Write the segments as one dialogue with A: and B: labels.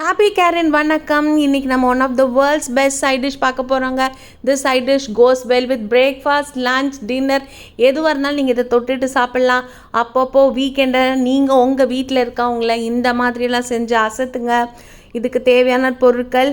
A: Happy கேரன் வணக்கம். இன்றைக்கி நம்ம one of the world's best side dish பார்க்க போகிறோங்க. This side dish goes well with breakfast, lunch, dinner எதுவாக இருந்தாலும் நீங்கள் இதை தொட்டுட்டு சாப்பிட்லாம். அப்பப்போ வீக்கெண்டை நீங்கள் உங்கள் வீட்டில் இருக்கவங்கள இந்த மாதிரியெல்லாம் செஞ்சு அசத்துங்க. இதுக்கு தேவையான பொருட்கள்: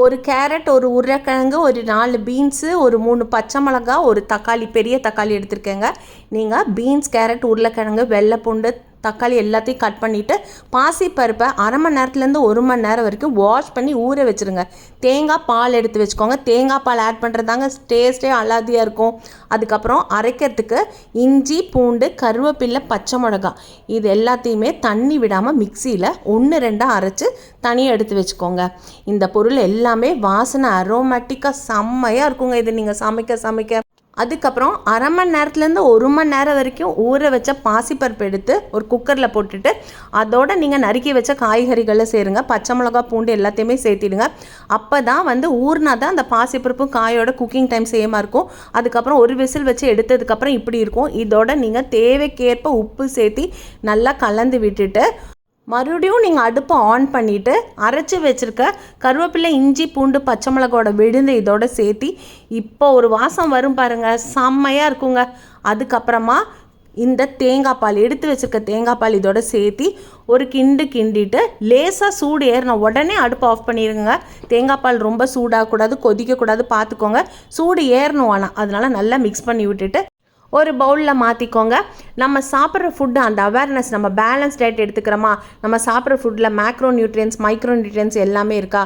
A: ஒரு கேரட், ஒரு உருளைக்கிழங்கு, ஒரு 4 பீன்ஸு, ஒரு 3 பச்சை மிளகா, ஒரு தக்காளி, பெரிய தக்காளி எடுத்துருக்கேங்க. நீங்கள் பீன்ஸ், கேரட், உருளைக்கிழங்கு, வெள்ளை பூண்டு, தக்காளி எல்லாத்தையும் கட் பண்ணிவிட்டு பாசிப்பருப்பை அரை மணி நேரத்துலேருந்து 1 மணி நேரம் வரைக்கும் வாஷ் பண்ணி ஊற வச்சுருங்க. தேங்காய் பால் எடுத்து வச்சுக்கோங்க. தேங்காய் பால் ஆட் பண்ணுறதாங்க டேஸ்ட்டே அலாதியாக இருக்கும். அதுக்கப்புறம் அரைக்கிறதுக்கு இஞ்சி, பூண்டு, கருவேப்பிலை, பச்சை மிளகா இது எல்லாத்தையுமே தண்ணி விடாமல் மிக்சியில் 1-2 அரைச்சி தனியாக எடுத்து வச்சுக்கோங்க. இந்த பொருள் எல்லாமே வாசனை அரோமேட்டிக்காக செம்மையாக இருக்குங்க இது நீங்கள் சமைக்க. அதுக்கப்புறம் அரை மணி நேரத்துலேருந்து 1 மணி நேரம் வரைக்கும் ஊற வச்ச பாசிப்பருப்பு எடுத்து ஒரு குக்கரில் போட்டுட்டு அதோட நீங்கள் நறுக்கி வச்ச காய்கறிகளை சேருங்க. பச்சை மிளகா, பூண்டு எல்லாத்தையுமே சேர்த்திடுங்க. அப்போ தான் ஊறினா தான் அந்த பாசிப்பருப்பும் காயோட குக்கிங் டைம் சேமாக இருக்கும். அதுக்கப்புறம் ஒரு விசில் வச்சு எடுத்ததுக்கப்புறம் இப்படி இருக்கும். இதோட நீங்கள் தேவைக்கேற்ப உப்பு சேர்த்தி நல்லா கலந்து விட்டுட்டு மறுபடியும் நீங்கள் அடுப்பை ஆன் பண்ணிவிட்டு அரைச்சி வச்சுருக்க கருவேப்பிலை, இஞ்சி, பூண்டு, பச்சை மிளகாவோட விழுந்து இதோட சேர்த்தி இப்போ ஒரு வாசம் வரும் பாருங்கள், செம்மையாக இருக்குங்க. அதுக்கப்புறமா இந்த தேங்காய் பால் எடுத்து வச்சுருக்க தேங்காய் பால் இதோட சேர்த்தி ஒரு கிண்டிட்டு லேசாக சூடு ஏறின உடனே அடுப்பை ஆஃப் பண்ணிடுங்க. தேங்காய் பால் ரொம்ப சூடாகக்கூடாது, கொதிக்கக்கூடாது, பார்த்துக்கோங்க. சூடு ஏறணும் ஆனால் அதனால் நல்லா மிக்ஸ் பண்ணி விட்டுட்டு ஒரு பவுலில் மாற்றிக்கோங்க. நம்ம சாப்பிட்ற ஃபுட்டு அந்த அவேர்னஸ், நம்ம பேலன்ஸ் டயட் எடுத்துக்கிறோமா, நம்ம சாப்பிட்ற ஃபுட்டில் மேக்ரோ நியூட்ரியன்ஸ், மைக்ரோ நியூட்ரியன்ஸ் எல்லாமே இருக்கா,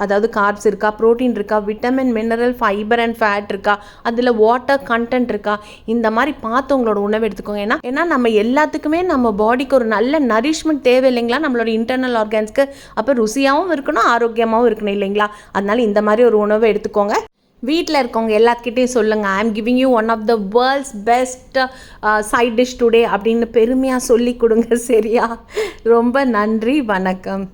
A: அதாவது கார்ப்ஸ் இருக்கா, ப்ரோட்டீன் இருக்கா, vitamin, mineral, fibre and fat இருக்கா, அதில் வாட்டர் கண்டென்ட் இருக்கா, இந்த மாதிரி பார்த்து உங்களோட உணவு எடுத்துக்கோங்க. ஏன்னா நம்ம எல்லாத்துக்குமே நம்ம பாடிக்கு ஒரு நல்ல நரிஷ்மெண்ட் தேவை இல்லைங்களா, நம்மளோட இன்டர்னல் ஆர்கன்ஸ்க்கு. அப்போ ருசியாகவும் இருக்கணும், ஆரோக்கியமாகவும் இருக்கணும் இல்லைங்களா. அதனால இந்த மாதிரி ஒரு உணவை எடுத்துக்கோங்க. வீட்டில் இருக்கவங்க எல்லாத்துக்கிட்டையும் சொல்லுங்கள், I am giving you one of the world's best side dish today அப்படின்னு பெருமையாக சொல்லி கொடுங்க. சரியா? ரொம்ப நன்றி, வணக்கம்.